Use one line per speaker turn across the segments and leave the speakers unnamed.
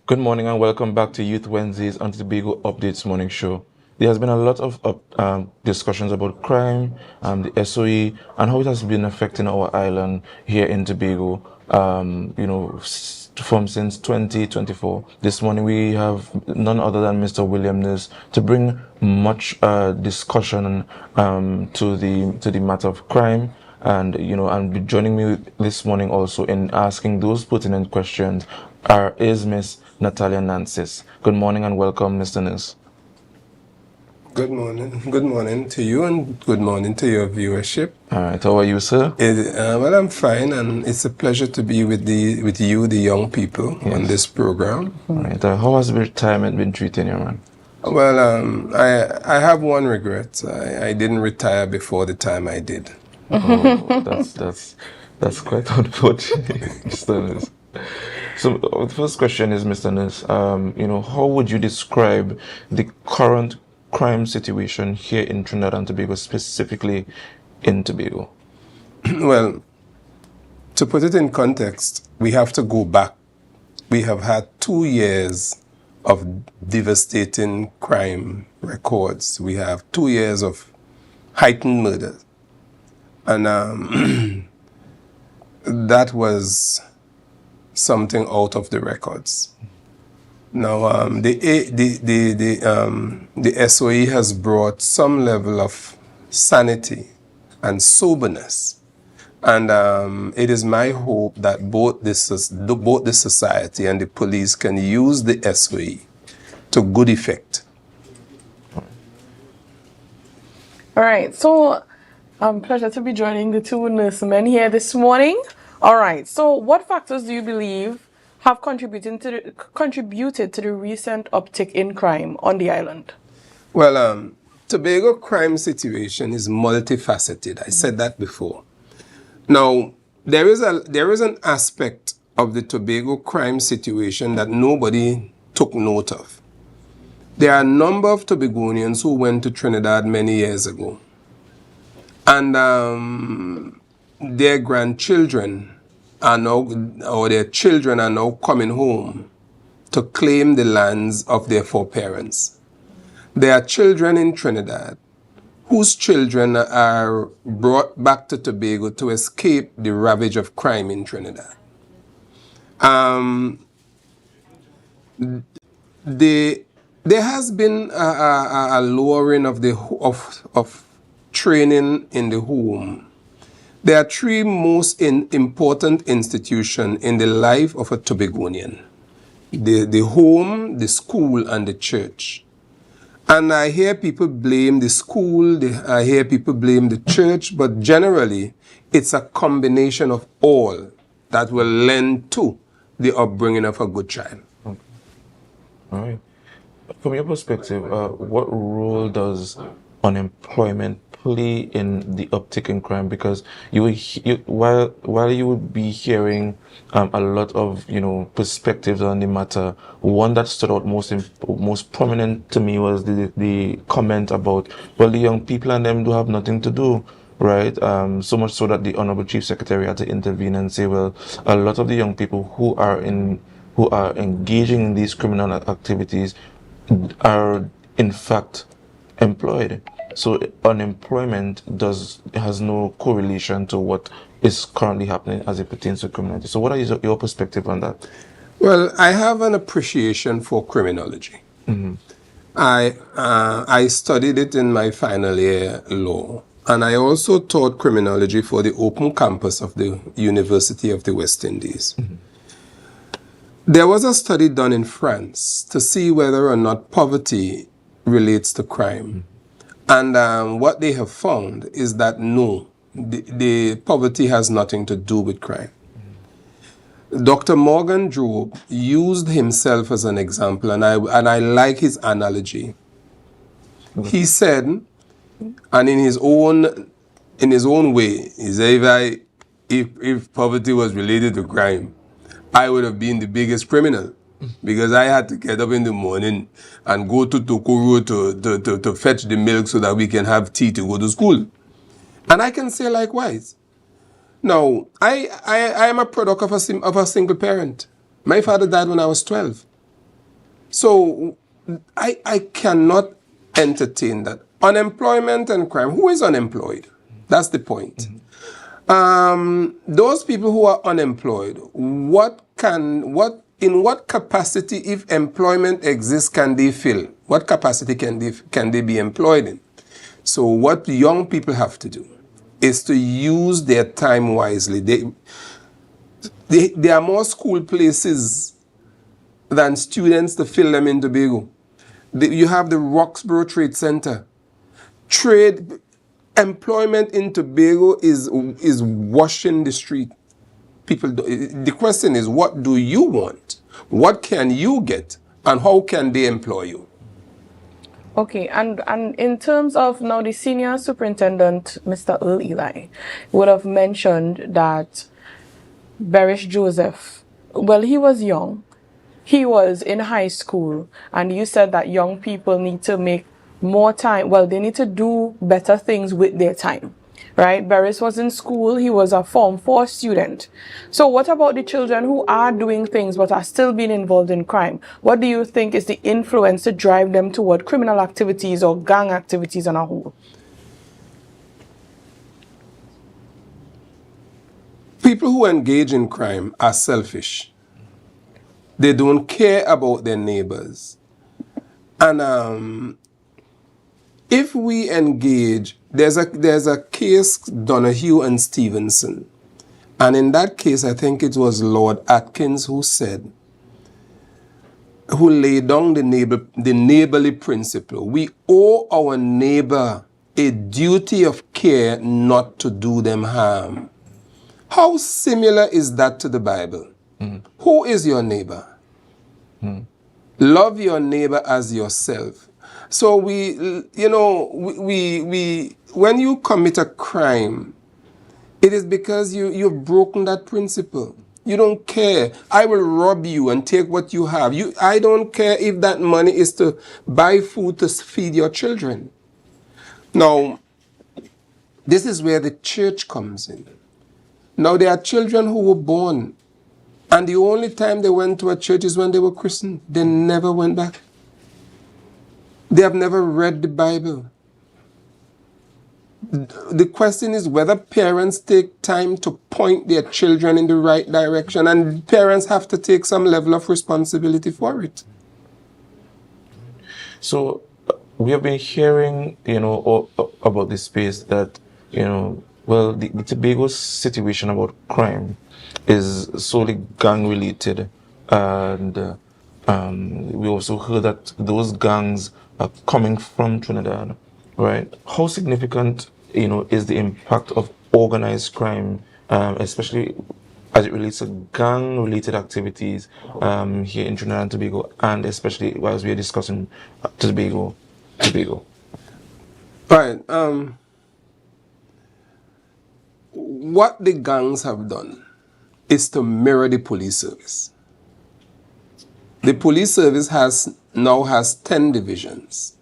Good morning and welcome back to Youth Wednesdays on the Tobago Updates morning show. There has been a lot of discussions about crime, the SOE, and how it has been affecting our island here in Tobago. From since 2024. This morning we have none other than Mr. William Nis to bring much discussion to the matter of crime. And joining me this morning also in asking those pertinent questions is Miss Natalya Nancis. Good morning and welcome, Mr. Nis.
Good morning. Good morning to you and good morning to your viewership.
All right. How are you, sir?
Well, I'm fine, and it's a pleasure to be with you, the young people, on this program.
All right. How has retirement been treating you, man?
Well, I have one regret. I didn't retire before the time I did.
Oh, that's quite unfortunate, Mr. Nis. So the first question is, Mr. Nis, how would you describe the current crime situation here in Trinidad and Tobago, specifically in Tobago?
Well, to put it in context, we have to go back. We have had 2 years of devastating crime records. We have 2 years of heightened murders. And that was something out of the records. Now, the SOE has brought some level of sanity and soberness, and it is my hope that both the society and the police can use the SOE to good effect.
All right, so pleasure to be joining the two nursemen here this morning. All right, so what factors do you believe have contributed to the recent uptick in crime on the island?
Well, Tobago crime situation is multifaceted. I said that before. Now, there is an aspect of the Tobago crime situation that nobody took note of. There are a number of Tobagonians who went to Trinidad many years ago, and their grandchildren are now, or their children are now coming home to claim the lands of their foreparents. There are children in Trinidad whose children are brought back to Tobago to escape the ravage of crime in Trinidad. There has been a lowering of training in the home. There are three most important institutions in the life of a Tobagonian: the home, the school, and the church. And I hear people blame the school, I hear people blame the church, but generally it's a combination of all that will lend to the upbringing of a good child.
Okay. All right. From your perspective, what role does unemployment play in the uptick in crime? Because while you would be hearing a lot of perspectives on the matter, one that stood out most prominent to me was the comment about, well, the young people and them do have nothing to do, right? So much so that the Honorable Chief Secretary had to intervene and say, well, a lot of the young people who are engaging in these criminal activities are in fact employed. So unemployment has no correlation to what is currently happening as it pertains to criminality. So what is your perspective on that?
Well, I have an appreciation for criminology. Mm-hmm. I studied it in my final year law, and I also taught criminology for the open campus of the University of the West Indies. Mm-hmm. There was a study done in France to see whether or not poverty relates to crime. Mm-hmm. And what they have found is that no, the poverty has nothing to do with crime. Mm-hmm. Dr. Morgan Drobe used himself as an example, and I like his analogy. Mm-hmm. He said, and in his own way, he said, if poverty was related to crime, I would have been the biggest criminal, because I had to get up in the morning and go to Tokoro to fetch the milk so that we can have tea to go to school. And I can say likewise. Now, I am a product of a single parent. My father died when I was 12. So I cannot entertain that. Unemployment and crime. Who is unemployed? That's the point. Those people who are unemployed, in what capacity, if employment exists, can they fill? What capacity can they be employed in? So what young people have to do is to use their time wisely. There are more school places than students to fill them in Tobago. You have the Roxborough Trade Center. Employment in Tobago is washing the street. The question is, what do you want? What can you get? And how can they employ you?
Okay, and in terms of now the senior superintendent, Mr. Earl Eli, would have mentioned that Barish Joseph, well, he was young. He was in high school, and you said that young people need to make more time. Well, they need to do better things with their time, right? Barris was in school. He was a Form 4 student. So what about the children who are doing things but are still being involved in crime? What do you think is the influence to drive them toward criminal activities or gang activities on a whole?
People who engage in crime are selfish. They don't care about their neighbors. And if we engage, there's a case, Donahue and Stevenson. And in that case, I think it was Lord Atkins who laid down the neighborly principle. We owe our neighbor a duty of care not to do them harm. How similar is that to the Bible? Who is your neighbor? Love your neighbor as yourself. So when you commit a crime, it is because you've broken that principle. You don't care. I will rob you and take what you have. I don't care if that money is to buy food to feed your children. Now, this is where the church comes in. Now, there are children who were born, and the only time they went to a church is when they were christened. They never went back. They have never read the Bible. The question is whether parents take time to point their children in the right direction, and parents have to take some level of responsibility for it.
So we have been hearing, about this space that, well, the Tobago situation about crime is solely gang related, and we also heard that those gangs are coming from Trinidad, right? How significant, is the impact of organized crime, especially as it relates to gang-related activities here in Trinidad and Tobago, and especially whilst we are discussing Tobago.
Right. What the gangs have done is to mirror the police service. The police service now has 10 divisions.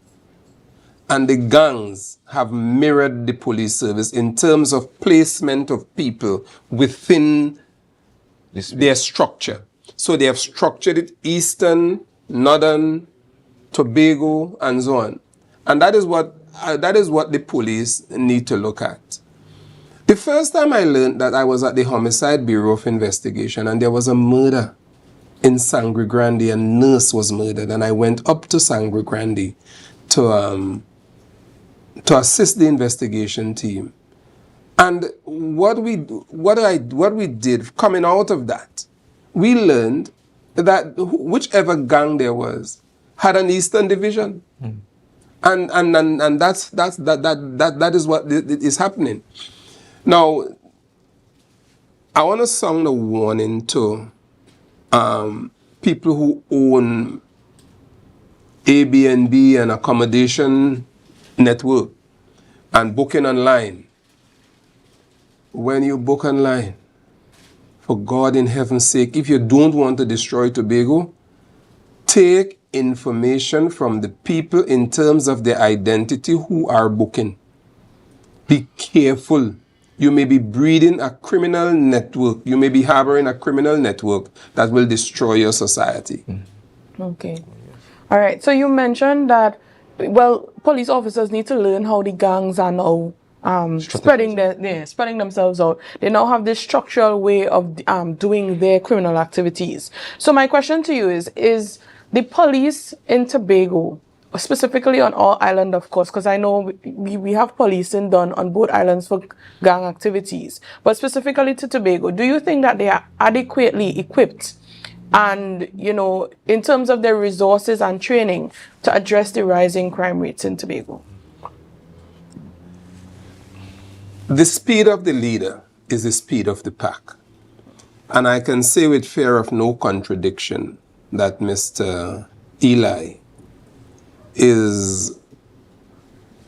And the gangs have mirrored the police service in terms of placement of people within their structure. So they have structured it Eastern, Northern, Tobago, and so on. And that is what the police need to look at. The first time I learned that, I was at the Homicide Bureau of Investigation, and there was a murder in Sangre Grande. A nurse was murdered, and I went up to Sangre Grande to assist the investigation team. And what we did coming out of that, we learned that whichever gang there was had an Eastern division. And that is what is happening. Now, I want to sound a warning to people who own Airbnb and accommodation network and booking online. When you book online, for God in heaven's sake, if you don't want to destroy Tobago, take information from the people in terms of their identity who are booking. Be careful. You may be breeding a criminal network. You may be harboring a criminal network that will destroy your society.
Okay. All right. So you mentioned that, well, police officers need to learn how the gangs are now spreading themselves out. They now have this structural way of doing their criminal activities. So my question to you is the police in Tobago, specifically on our island, of course, because I know we have policing done on both islands for gang activities, but specifically to Tobago, do you think that they are adequately equipped and, you know, in terms of their resources and training to address the rising crime rates in Tobago?
The speed of the leader is the speed of the pack. And I can say with fear of no contradiction that Mr. Eli is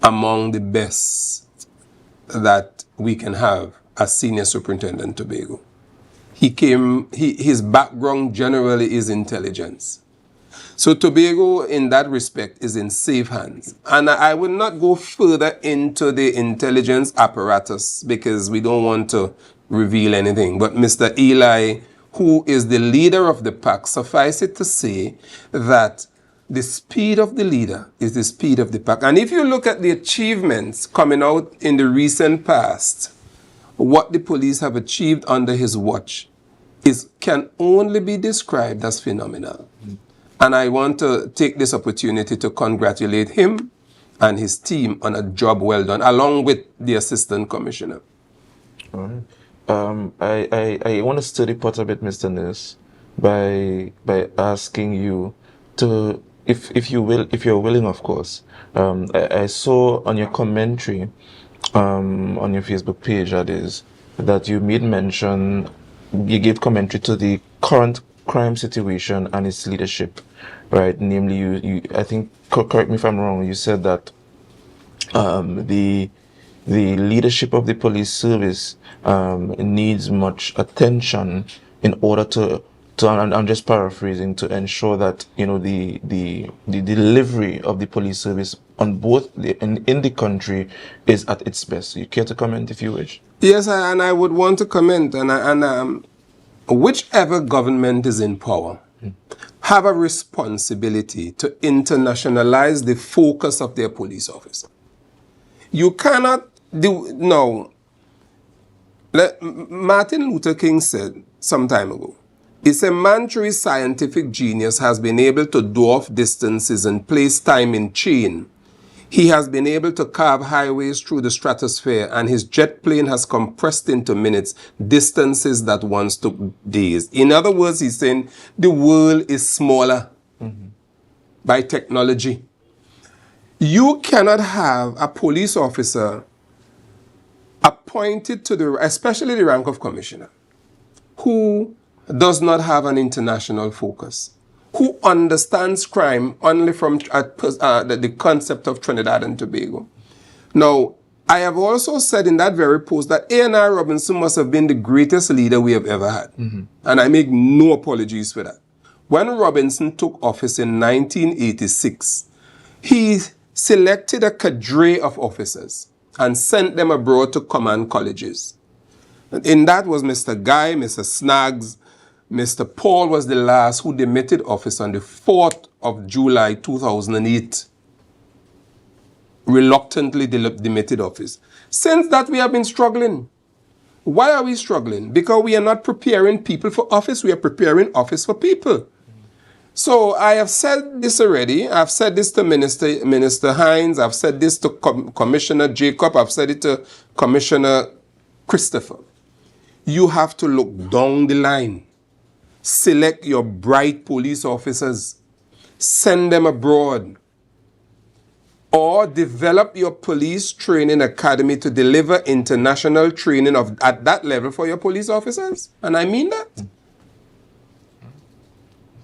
among the best that we can have as senior superintendent Tobago. His background generally is intelligence. So Tobago, in that respect, is in safe hands. And I will not go further into the intelligence apparatus because we don't want to reveal anything. But Mr. Eli, who is the leader of the pack, suffice it to say that the speed of the leader is the speed of the pack. And if you look at the achievements coming out in the recent past, what the police have achieved under his watch can only be described as phenomenal. And I want to take this opportunity to congratulate him and his team on a job well done, along with the assistant commissioner.
All right. I want to stir the pot a bit, Mr. Nurse, by asking you to, if you're willing, of course. I saw on your commentary on your Facebook page, that you made mention, you gave commentary to the current crime situation and its leadership, right? Namely, you I think, correct me if I'm wrong, you said that the leadership of the police service needs much attention in order to and I'm just paraphrasing, to ensure that, you know, the delivery of the police service on both in the country is at its best. You care to comment if you wish?
Yes, and I would want to comment, and whichever government is in power have a responsibility to internationalize the focus of their police officer. You cannot do, no. Martin Luther King said some time ago, he said, man through his scientific genius has been able to dwarf distances and place time in chain. He has been able to carve highways through the stratosphere, and his jet plane has compressed into minutes distances that once took days. In other words, he's saying the world is smaller by technology. You cannot have a police officer appointed to especially the rank of commissioner, who does not have an international focus, who understands crime only from the concept of Trinidad and Tobago. Now, I have also said in that very post that A&I Robinson must have been the greatest leader we have ever had. And I make no apologies for that. When Robinson took office in 1986, he selected a cadre of officers and sent them abroad to command colleges. In that was Mr. Guy, Mr. Snaggs, Mr. Paul was the last who demitted office on the 4th of July 2008. Reluctantly demitted office. Since that, we have been struggling. Why are we struggling? Because we are not preparing people for office. We are preparing office for people. So I have said this already. I've said this to Minister Hines. I've said this to Commissioner Jacob. I've said it to Commissioner Christopher. You have to look down the line. Select your bright police officers. Send them abroad. Or develop your police training academy to deliver international training at that level for your police officers. And I mean that.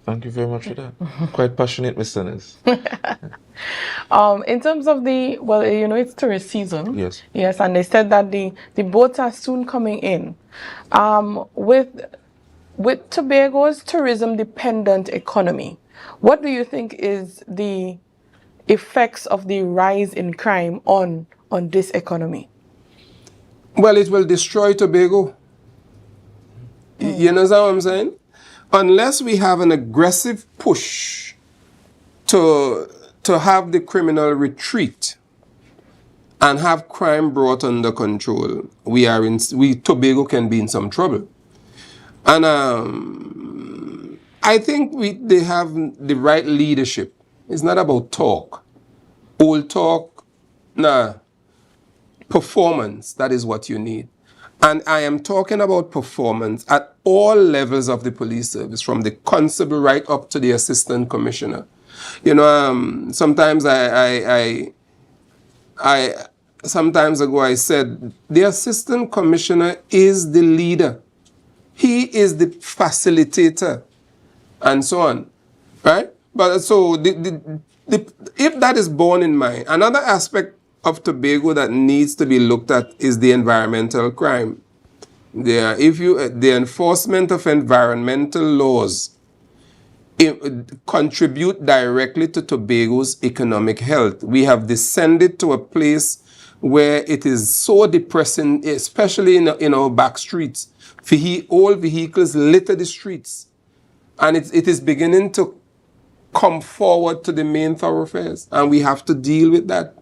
Thank you very much for that. Quite passionate, Mr. Ness.
In terms of well, you know, it's tourist season.
Yes.
Yes, and they said that the boats are soon coming in. With Tobago's tourism-dependent economy, what do you think is the effects of the rise in crime on this economy?
Well, it will destroy Tobago. You know what I'm saying? Unless we have an aggressive push to to have the criminal retreat and have crime brought under control, Tobago can be in some trouble. And I think they have the right leadership. It's not about talk. Old talk, nah. Performance, that is what you need. And I am talking about performance at all levels of the police service, from the constable right up to the assistant commissioner. Sometimes sometimes ago I said, the assistant commissioner is the leader. He is the facilitator, and so on, right? But so if that is borne in mind, another aspect of Tobago that needs to be looked at is the environmental crime. The enforcement of environmental laws contribute directly to Tobago's economic health. We have descended to a place where it is so depressing, especially in our back streets. All vehicles litter the streets, and it is beginning to come forward to the main thoroughfares, and we have to deal with that.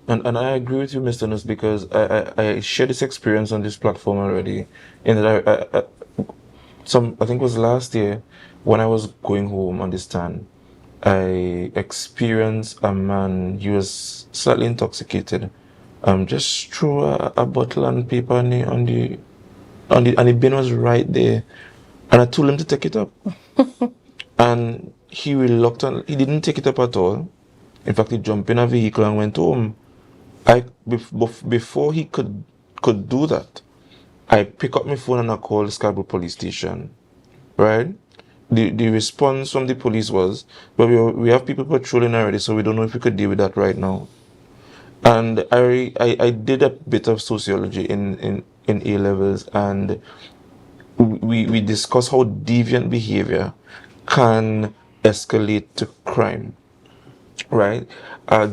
And I agree with you, Mr. Nuss, because I shared this experience on this platform already. In that I think it was last year when I was going home on this stand, I experienced a man. He was slightly intoxicated. Just threw a bottle and paper on the and the bin was right there, and I told him to take it up, and he reluctant. He didn't take it up at all. In fact, he jumped in a vehicle and went home. Before he could do that, I pick up my phone and I call Scarborough Police Station. Right? The response from the police was, "But we have people patrolling already, so we don't know if we could deal with that right now." And I did a bit of sociology in A levels, and we discussed how deviant behavior can escalate to crime. Right?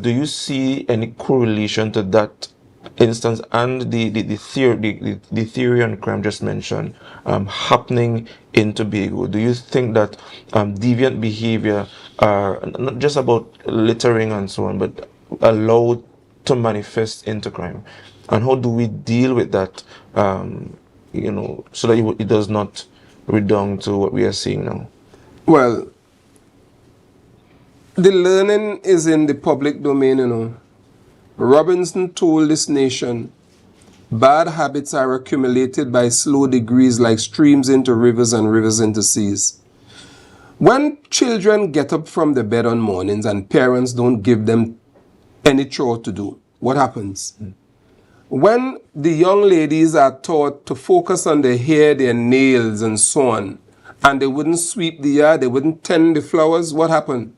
Do you see any correlation to that instance and the theory on crime just mentioned happening in Tobago? Do you think that deviant behavior are not just about littering and so on, but allowed to manifest into crime? And how do we deal with that, so that it does not redound to what we are seeing now?
Well, the learning is in the public domain, Robinson told this nation, bad habits are accumulated by slow degrees like streams into rivers and rivers into seas. When children get up from the bed on mornings and parents don't give them any chore to do, what happens? When the young ladies are taught to focus on their hair, their nails, and so on, and they wouldn't sweep the yard, they wouldn't tend the flowers, what happened?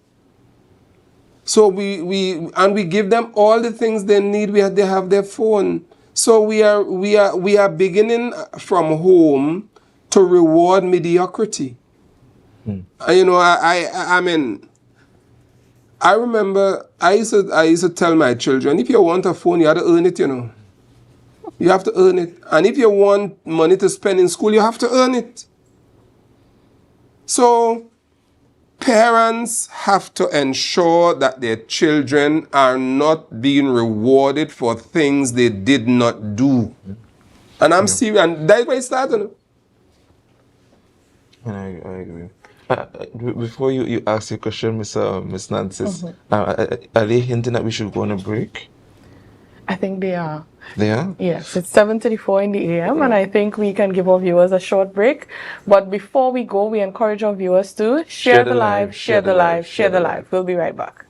So we give them all the things they need. They have their phone. So we are beginning from home to reward mediocrity. I mean, I remember I used to tell my children, if you want a phone, you have to earn it. You have to earn it. And if you want money to spend in school, you have to earn it. So parents have to ensure that their children are not being rewarded for things they did not do. And I'm serious, and that's why it started.
And I agree. Before you ask your question, Miss Nancis, are they hinting that we should go on a break?
I think they are.
They are?
Yes, it's 7:34 in the AM, and I think we can give our viewers a short break. But before we go, we encourage our viewers to share the live, share the live, share the live. We'll be right back.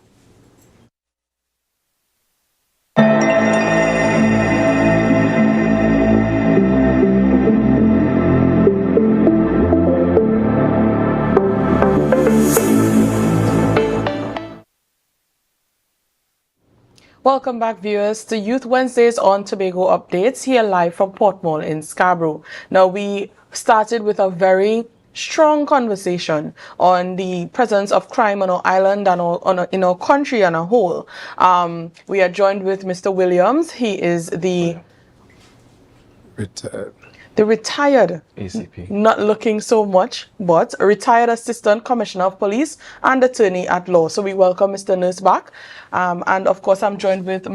Welcome back, viewers, to Youth Wednesdays on Tobago Updates, here live from Portmore in Scarborough. Now, we started with a very strong conversation on the presence of crime on our island and in our country on a whole. We are joined with Mr. Williams. He is the the retired,
ACP.
not looking so much, but a retired Assistant Commissioner of Police and Attorney at Law. So we welcome Mr. Nurse back. And of course, I'm joined with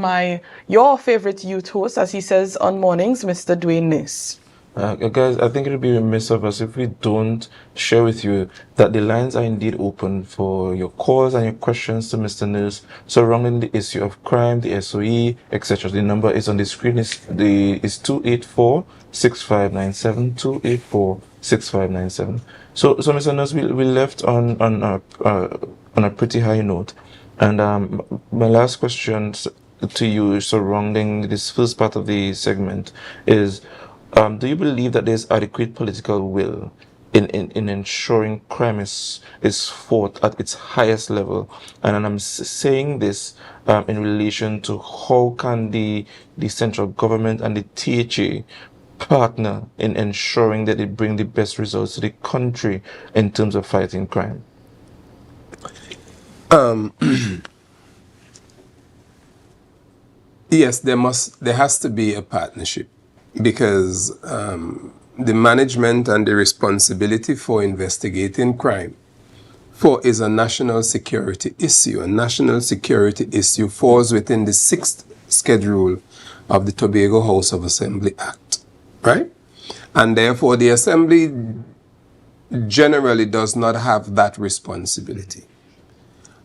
your favorite youth host, as he says on mornings, Mr. Dwayne Nurse.
Guys, I think it would be remiss of us if we don't share with you that the lines are indeed open for your calls and your questions to Mr. Nurse surrounding the issue of crime, the SOE, etc. The number is on the screen. Is 284-6597, 284-6597. So Mr. Nurse, we left on a pretty high note, and my last question to you surrounding this first part of the segment is. Do you believe that there's adequate political will in ensuring crime is fought at its highest level? And I'm saying this in relation to how can the central government and the THA partner in ensuring that they bring the best results to the country in terms of fighting crime?
Yes, there has to be a partnership, because the management and the responsibility for investigating crime is a national security issue. A national security issue falls within the 6th schedule of the Tobago House of Assembly Act, right? And therefore the Assembly generally does not have that responsibility.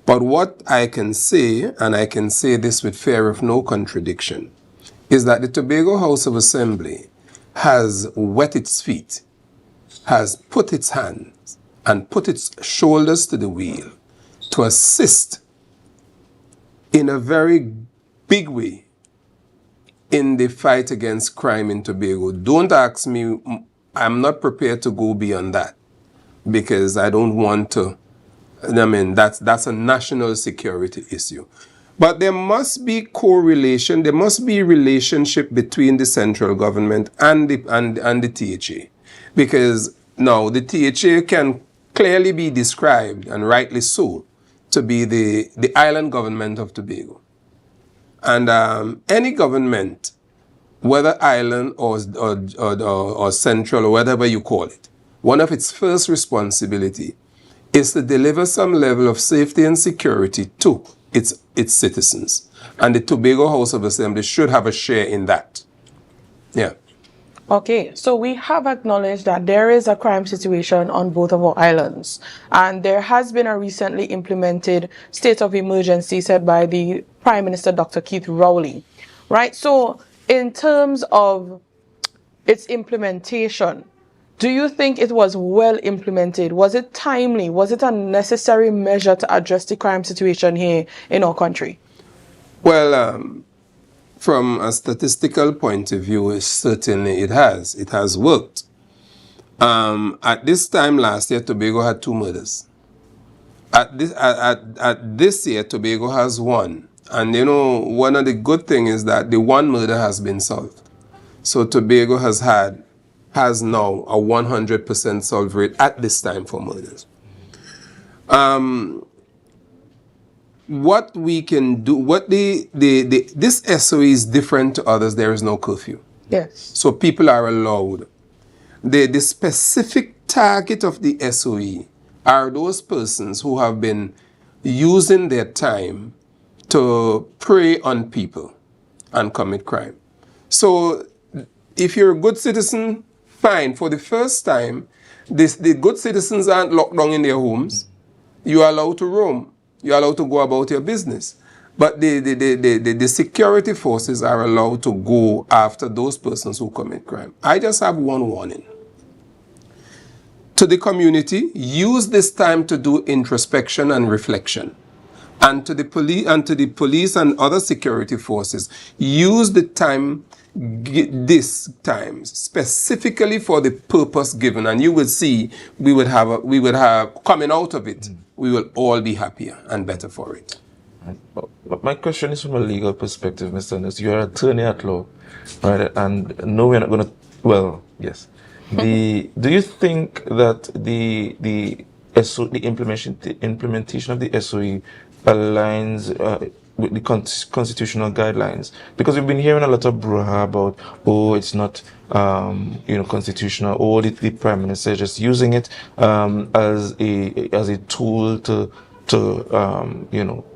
But what I can say, and I can say this with fear of no contradiction, is that the Tobago House of Assembly has wet its feet, has put its hands and put its shoulders to the wheel to assist in a very big way in the fight against crime in Tobago. Don't ask me, I'm not prepared to go beyond that, because I don't want to, that's a national security issue. But there must be correlation, there must be relationship between the central government and the THA. Because now the THA can clearly be described, and rightly so, to be the island government of Tobago. And any government, whether island or central or whatever you call it, one of its first responsibility is to deliver some level of safety and security to its citizens. And the Tobago House of Assembly should have a share in that. Yeah.
Okay, so we have acknowledged that there is a crime situation on both of our islands, and there has been a recently implemented state of emergency set by the Prime Minister, Dr. Keith Rowley, right? So in terms of its implementation, do you think it was well implemented? Was it timely? Was it a necessary measure to address the crime situation here in our country?
Well, from a statistical point of view, certainly it has. It has worked. At this time last year, Tobago had 2 murders. At this year, Tobago has 1. And you know, one of the good things is that the 1 murder has been solved. So Tobago has now a 100% solve rate at this time for murders. What we can do, this SOE is different to others. There is no curfew.
Yes.
So people are allowed. The specific target of the SOE are those persons who have been using their time to prey on people and commit crime. So if you're a good citizen, fine. For the first time, the good citizens aren't locked down in their homes. You are allowed to roam. You are allowed to go about your business. But the security forces are allowed to go after those persons who commit crime. I just have one warning. To the community, use this time to do introspection and reflection. And to the police and other security forces, use the time, this time specifically for the purpose given, and you will see we would have coming out of it. We will all be happier and better for it.
But my question is from a legal perspective, Mr. Nurse. You're an attorney at law, right? And no, we're not going to. Well, yes. Do you think that the implementation of the SOE aligns with the constitutional guidelines? Because we've been hearing a lot of brouhaha about, oh, it's not constitutional, or the prime minister is just using it as a tool to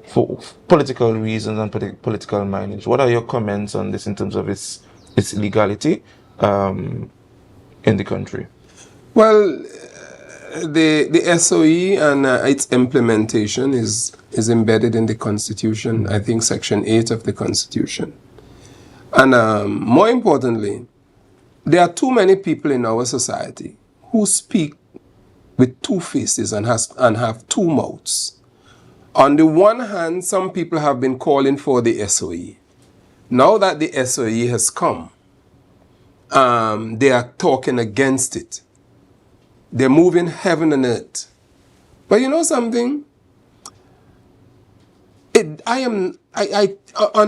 for political reasons and political mileage. What are your comments on this in terms of its legality in the country?
Well, the SOE and its implementation is embedded in the Constitution, I think Section 8 of the Constitution. And more importantly, there are too many people in our society who speak with two faces and have two mouths. On the one hand, some people have been calling for the SOE. Now that the SOE has come, they are talking against it. They're moving heaven and earth. But you know something? On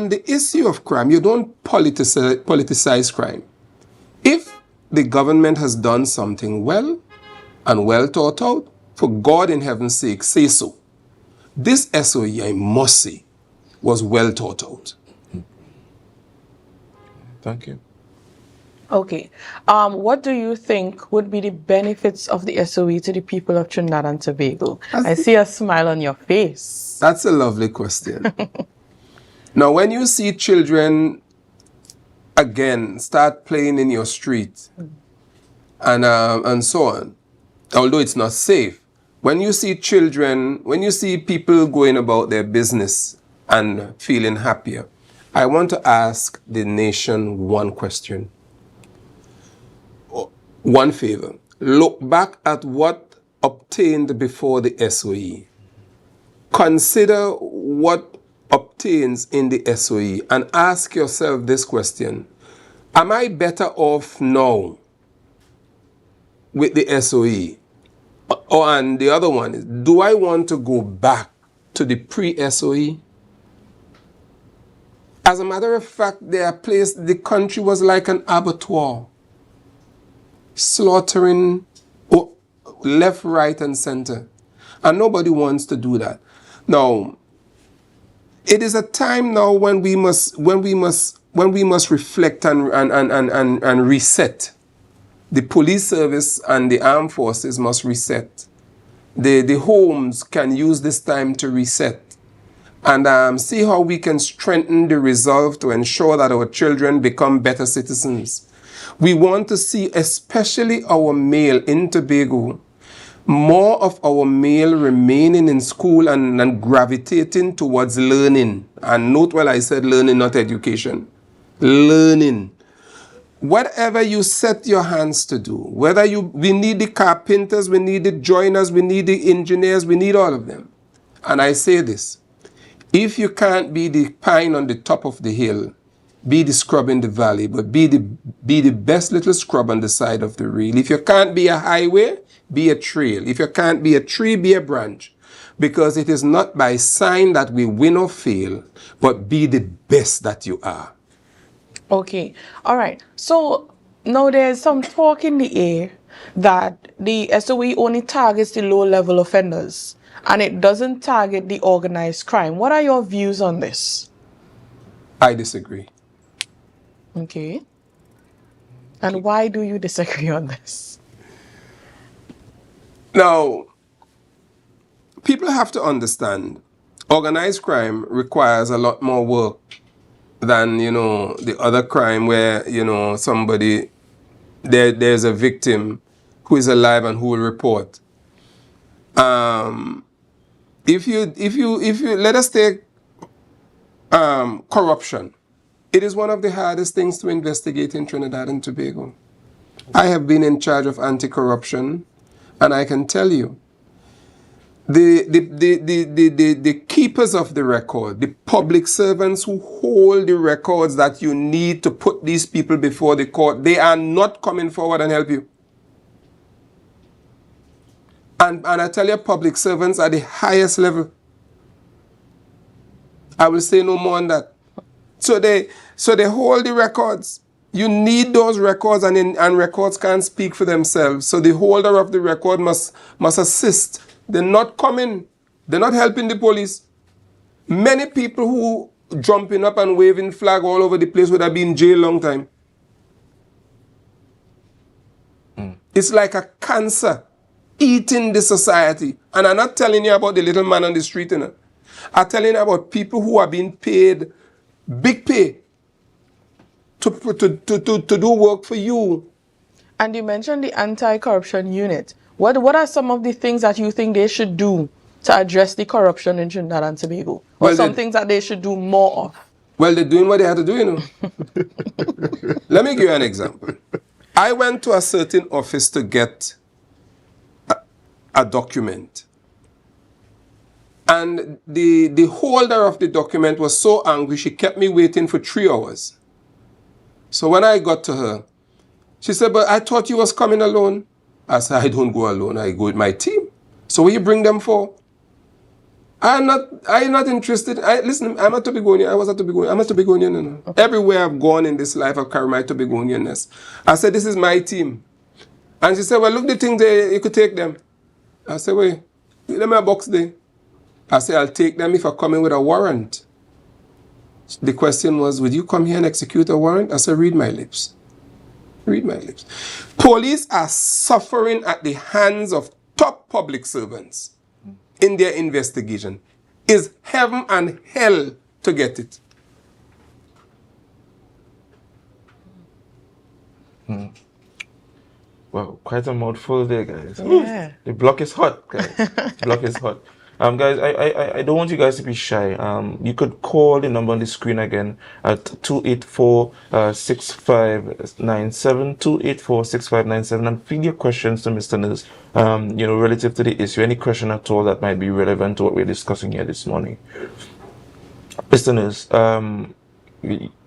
the issue of crime, you don't politicize crime. If the government has done something well and well thought out, for God in heaven's sake, say so. This SOE, I must say, was well thought out.
Thank you.
Okay. What do you think would be the benefits of the SOE to the people of Trinidad and Tobago? I see a smile on your face.
That's a lovely question. Now, when you see children, again, start playing in your street and so on, although it's not safe, when you see children, when you see people going about their business and feeling happier, I want to ask the nation one question. One favor. Look back at what obtained before the SOE. Consider what obtains in the SOE and ask yourself this question. Am I better off now with the SOE? And the other one is, do I want to go back to the pre-SOE? As a matter of fact, the country was like an abattoir, slaughtering left, right, and center. And nobody wants to do that. Now, it is a time now when we must reflect and reset. The police service and the armed forces must reset. The homes can use this time to reset. And see how we can strengthen the resolve to ensure that our children become better citizens. We want to see, especially our male in Tobago, more of our male remaining in school and gravitating towards learning. And note well I said learning, not education. Learning. Whatever you set your hands to do, we need the carpenters, we need the joiners, we need the engineers, we need all of them. And I say this, if you can't be the pine on the top of the hill, be the scrub in the valley, but be the best little scrub on the side of the rail. If you can't be a highway, be a trail. If you can't be a tree, be a branch. Because it is not by sign that we win or fail, but be the best that you are.
Okay. All right. So now there's some talk in the air that the SOE only targets the low-level offenders and it doesn't target the organized crime. What are your views on this?
I disagree.
Okay. And why do you disagree on this?
Now, people have to understand, organized crime requires a lot more work than, the other crime where, somebody, there's a victim who is alive and who will report. If you let us take corruption. It is one of the hardest things to investigate in Trinidad and Tobago. I have been in charge of anti-corruption, and I can tell you, the keepers of the record, the public servants who hold the records that you need to put these people before the court, they are not coming forward and help you. And I tell you, public servants are the highest level. I will say no more on that. So they hold the records. You need those records, and records can't speak for themselves. So the holder of the record must assist. They're not coming. They're not helping the police. Many people who jumping up and waving flag all over the place would have been in jail long time. It's like a cancer eating the society. And I'm not telling you about the little man on the street, you know. I'm telling you about people who are being paid big pay to do work for you.
And you mentioned the anti-corruption unit. What are some of the things that you think they should do to address the corruption in Trinidad and Tobago? Or
Well,
some things that they should do more of?
Well, they're doing what they have to do, you know. Let me give you an example. I went to a certain office to get a document. And the holder of the document was so angry, she kept me waiting for 3 hours. So when I got to her, she said, but I thought you was coming alone. I said, I don't go alone, I go with my team. So what you bring them for? I'm not interested. Listen, I'm a Tobagonian. I was a Tobagonian. I'm a Tobagonian. No. Okay. Everywhere I've gone in this life, I've carried my Tobagonianness. I said, this is my team. And she said, well, look, the things there, you could take them. I said, wait, let me a box there. I said, I'll take them if I come in with a warrant. The question was, would you come here and execute a warrant? I said, read my lips. Read my lips. Police are suffering at the hands of top public servants in their investigation. Is heaven and hell to get it.
Well, quite a mouthful there, guys.
Yeah.
The block is hot, guys. Block is hot. Guys, I don't want you guys to be shy. You could call the number on the screen again at 284-6597, 284-6597, and feed your questions to Mr. Nurse, relative to the issue. Any question at all that might be relevant to what we're discussing here this morning. Mr. Nurse,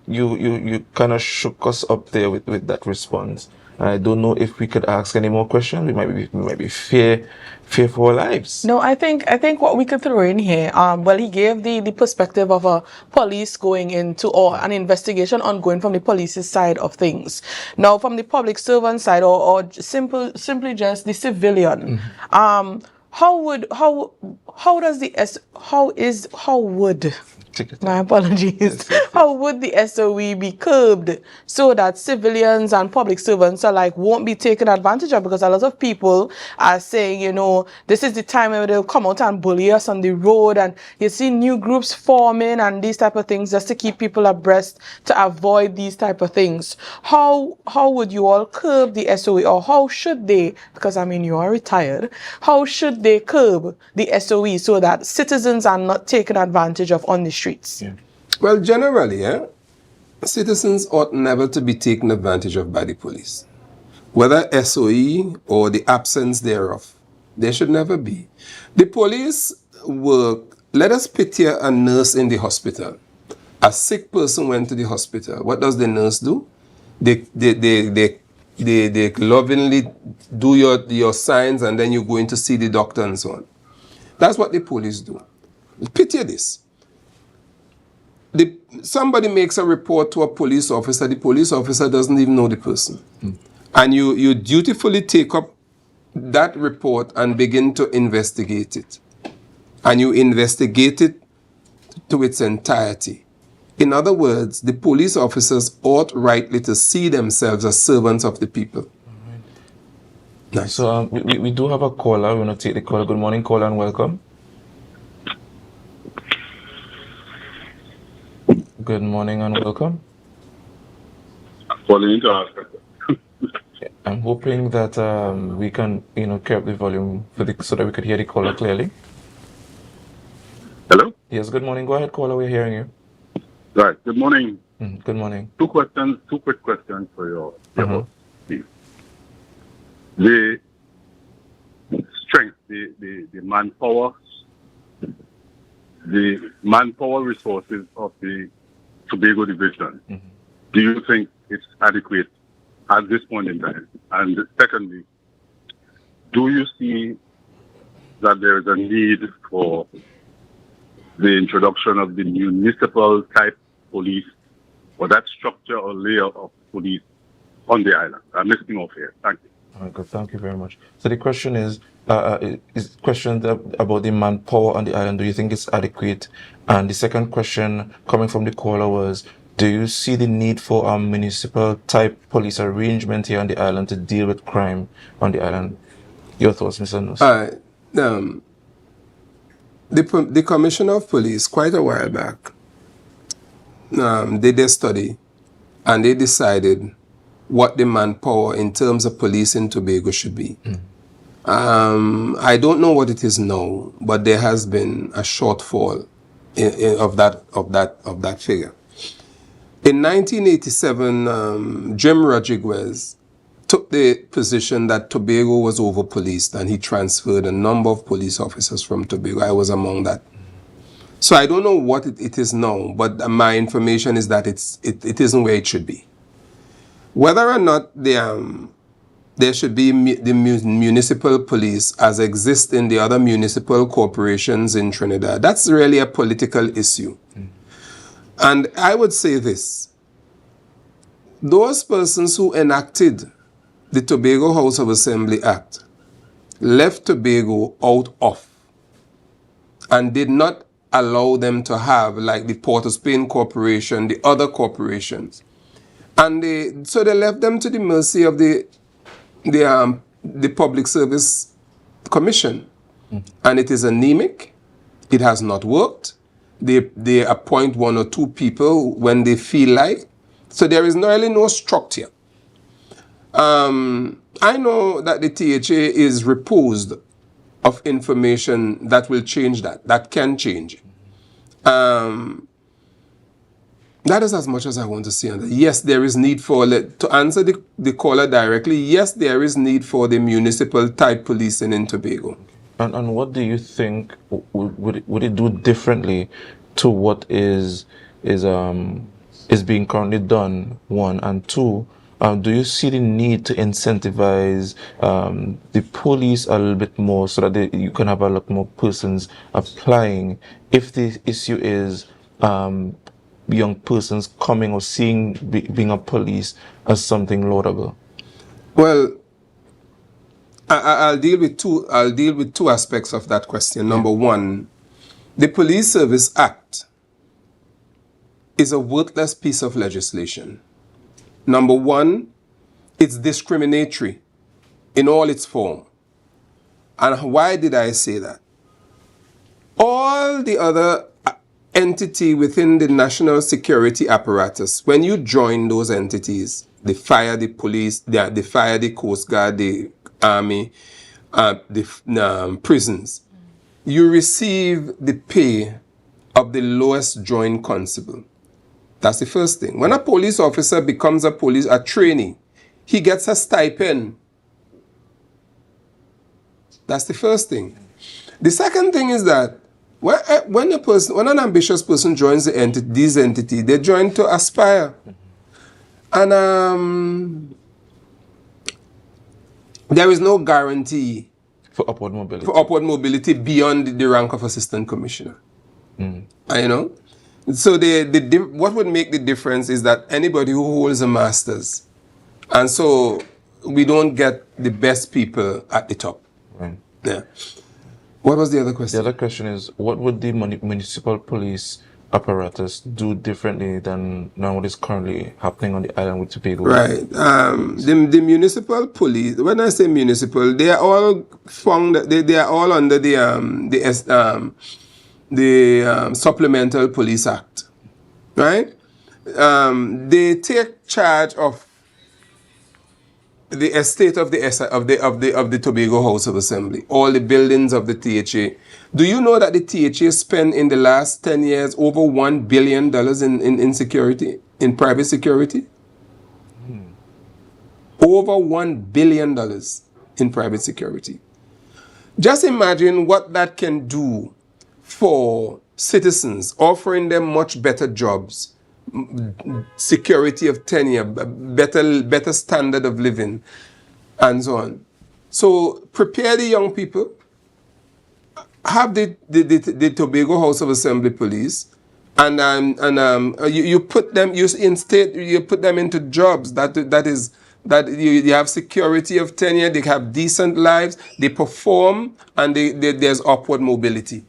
you kind of shook us up there with that response. I don't know if we could ask any more questions. We might be fear for our lives.
No, I think what we could throw in here, well, he gave the perspective of a police going into, or an investigation ongoing from the police's side of things. Now, from the public servant side, or simply just the civilian, how would my apologies. How would the SOE be curbed so that civilians and public servants won't be taken advantage of? Because a lot of people are saying, this is the time where they'll come out and bully us on the road, and you see new groups forming and these type of things just to keep people abreast, to avoid these type of things. How would you all curb the SOE, or how should they? Because you are retired. How should they curb the SOE so that citizens are not taken advantage of on the streets?
Yeah.
Well, generally, citizens ought never to be taken advantage of by the police. Whether SOE or the absence thereof, there should never be. The police work, let us picture a nurse in the hospital. A sick person went to the hospital. What does the nurse do? They lovingly do your signs, and then you go in to see the doctor and so on. That's what the police do. Picture this. Somebody makes a report to a police officer. The police officer doesn't even know the person. And you dutifully take up that report and begin to investigate it. And you investigate it to its entirety. In other words, the police officers ought rightly to see themselves as servants of the people.
Right.
Nice.
So we do have a caller. We're going to take the caller. Good morning, caller, and welcome. Good morning and welcome. I'm hoping that we can, curb the volume so that we could hear the caller clearly.
Hello?
Yes, good morning. Go ahead, caller. We're hearing you.
Right. Good morning.
Good morning.
Two quick questions for your host, please. The strength, the manpower resources of the Tobago division, do you think it's adequate at this point in time? And secondly, do you see that there is a need for the introduction of the municipal type police, or that structure or layer of police on the island? I'm listening off here. Thank you.
All right, good. Thank you very much. So the question is, is questioned about the manpower on the island. Do you think it's adequate? And the second question coming from the caller was, do you see the need for a municipal type police arrangement here on the island to deal with crime on the island? Your thoughts, Mr. Nus?
The Commissioner of Police, quite a while back, did a study and they decided what the manpower in terms of police in Tobago should be. I don't know what it is now, but there has been a shortfall of that figure. In 1987, Jim Rodriguez took the position that Tobago was over-policed, and he transferred a number of police officers from Tobago. I was among that. So I don't know what it is now, but my information is that it isn't where it should be. Whether or not there should be the municipal police as exist in the other municipal corporations in Trinidad, that's really a political issue. And I would say this: those persons who enacted the Tobago House of Assembly Act left Tobago out of and did not allow them to have, like the Port of Spain Corporation, the other corporations. And so they left them to the mercy of the Public Service Commission. And it is anemic. It has not worked. They appoint one or two people when they feel like. So there is really no structure. I know that the THA is reposed of information that will change that can change. That is as much as I want to say on that. Yes, there is need for, to answer the caller directly, yes, there is need for the municipal type policing in Tobago.
And what do you think would it do differently to what is being currently done, one, and two? Do you see the need to incentivize the police a little bit more so that you can have a lot more persons applying if the issue is young persons coming or seeing being a police as something laudable?
Well, I'll deal with two aspects of that question. Number one, the Police Service Act is a worthless piece of legislation. Number one, it's discriminatory in all its form. And why did I say that? All the other entity within the national security apparatus, when you join those entities, they fire the police, they fire the Coast Guard, the Army, the prisons, you receive the pay of the lowest joint constable. That's the first thing. When a police officer becomes a trainee, he gets a stipend. That's the first thing. The second thing is that when an ambitious person joins these entities, they join to aspire. And there is no guarantee
for upward mobility
beyond the rank of assistant commissioner. You know? So what would make the difference is that anybody who holds a master's, and so we don't get the best people at the top.
Right.
Yeah. What was the other question?
The other question is, what would the municipal police apparatus do differently than what is currently happening on the island with Tobago?
Right. The municipal police, when I say municipal, they are all they are all under the Supplemental Police Act, right? They take charge of the estate of the Tobago House of Assembly, all the buildings of the THA. Do you know that the THA spent in the last 10 years over $1 billion in security, in private security? Over $1 billion in private security. Just imagine what that can do for citizens, offering them much better jobs, security of tenure, better standard of living, and so on. So prepare the young people, have the Tobago House of Assembly Police, and you put them into jobs that is that you have security of tenure, they have decent lives, they perform, and there's upward mobility.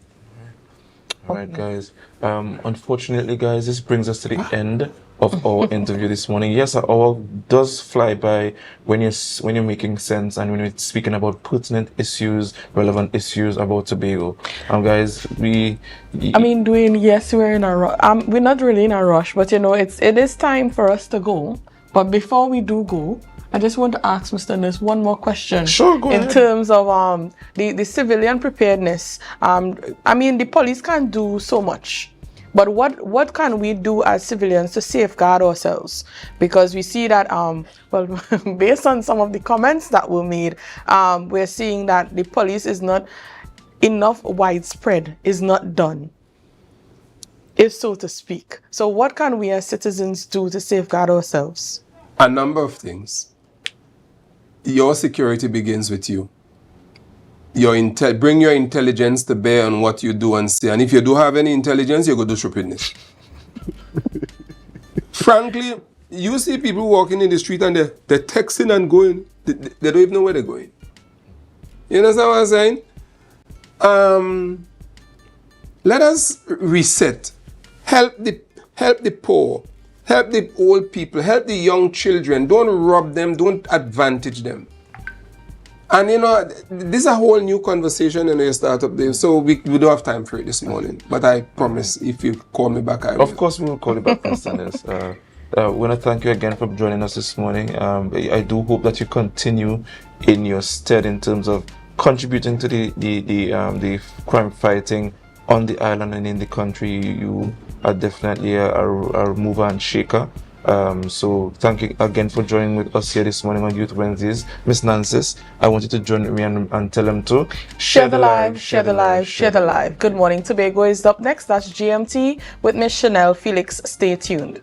All right, guys. Unfortunately, guys, this brings us to the end of our interview this morning. Yes, our hour does fly by when you're making sense and when you're speaking about pertinent issues, relevant issues about Tobago. Guys,
Dwayne, yes, we're in a rush. We're not really in a rush, but it is time for us to go. But before we do go, I just want to ask Mr. Nurse one more question.
Sure, go ahead.
In terms of the civilian preparedness. The police can't do so much. But what can we do as civilians to safeguard ourselves? Because we see that, based on some of the comments that were made, we're seeing that the police is not enough widespread, is not done, if so to speak. So what can we as citizens do to safeguard ourselves?
A number of things. Your security begins with you. Bring your intelligence to bear on what you do and say. And if you do have any intelligence, you go do stupidness. Frankly, you see people walking in the street and they're texting and going. They don't even know where they're going. You understand what I'm saying? Let us reset. Help the poor. Help the old people. Help the young children. Don't rob them. Don't advantage them. And this is a whole new conversation in your startup day, so we don't have time for it this morning. But I promise, if you call me back, I will.
Of course, we will call you back, Mr. Ness. We want to thank you again for joining us this morning. I do hope that you continue in your stead in terms of contributing to the crime fighting on the island and in the country. You are definitely a mover and shaker. So thank you again for joining with us here this morning on Youth Wednesdays. Miss Nancis, I want you to join me and tell them to
share the live, share the live, share the live. Good morning. Tobago is up next. That's GMT with Miss Chanel Felix. Stay tuned.